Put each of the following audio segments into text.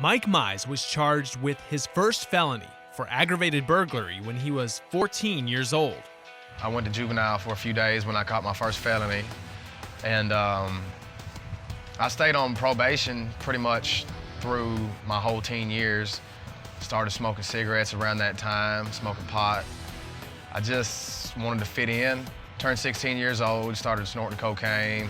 Maiz was charged with his first felony for aggravated burglary when he was 14 years old. I went to juvenile for a few days when I caught my first felony, and I stayed on probation pretty much through my whole teen years. Started smoking cigarettes around that time, smoking pot. I just wanted to fit in. Turned 16 years old, started snorting cocaine.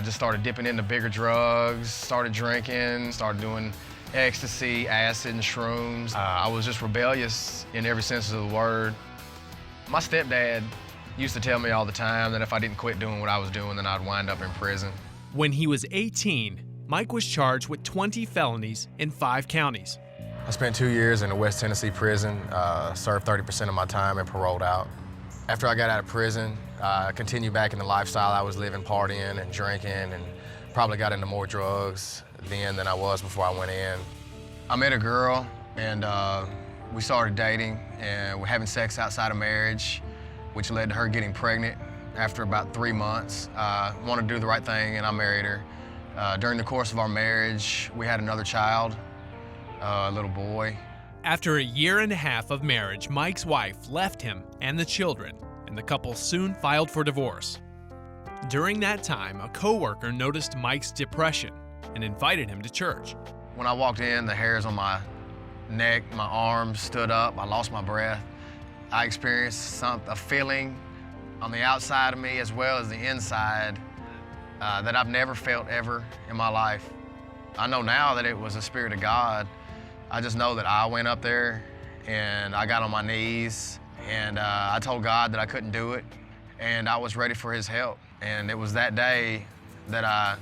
Just started dipping into bigger drugs, started drinking, started doing ecstasy, acid, and shrooms. I was just rebellious in every sense of the word. My stepdad used to tell me all the time that if I didn't quit doing what I was doing, then I'd wind up in prison. When he was 18, Mike was charged with 20 felonies in 5 counties. I spent 2 years in a West Tennessee prison, served 30% of my time and paroled out. After I got out of prison, I continued back in the lifestyle I was living, partying and drinking, and probably got into more drugs then than I was before I went in. I met a girl, and we started dating, and we're having sex outside of marriage, which led to her getting pregnant after about 3 months. Wanted to do the right thing, and I married her. During the course of our marriage, we had another child, a little boy. After a year and a half of marriage, Mike's wife left him and the children, and the couple soon filed for divorce. During that time, a coworker noticed Mike's depression and invited him to church. When I walked in, the hairs on my neck, my arms stood up, I lost my breath. I experienced a feeling on the outside of me as well as the inside that I've never felt ever in my life. I know now that it was the Spirit of God. I just know that I went up there and I got on my knees and I told God that I couldn't do it and I was ready for His help. And it was that day that I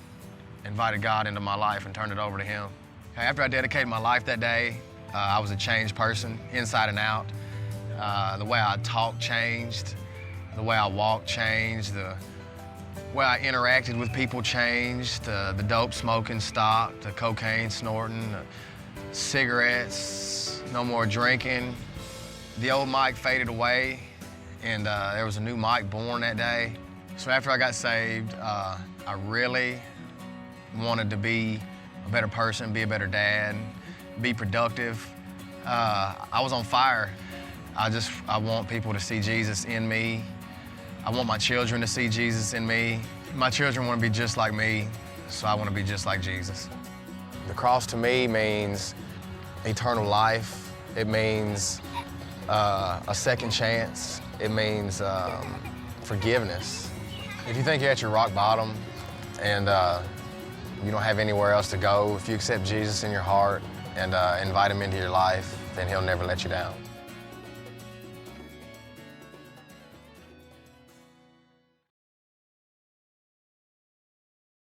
invited God into my life and turned it over to Him. After I dedicated my life that day, I was a changed person, inside and out. The way I talked changed, the way I walked changed, the way I interacted with people changed. The dope smoking stopped, the cocaine snorting, the cigarettes, no more drinking. The old Mike faded away, and there was a new Mike born that day. So after I got saved, I really wanted to be a better person, be a better dad, be productive. I was on fire. I want people to see Jesus in me. I want my children to see Jesus in me. My children want to be just like me, so I want to be just like Jesus. The cross to me means eternal life. It means a second chance. It means forgiveness. If you think you're at your rock bottom and you don't have anywhere else to go, if you accept Jesus in your heart and invite Him into your life, then He'll never let you down.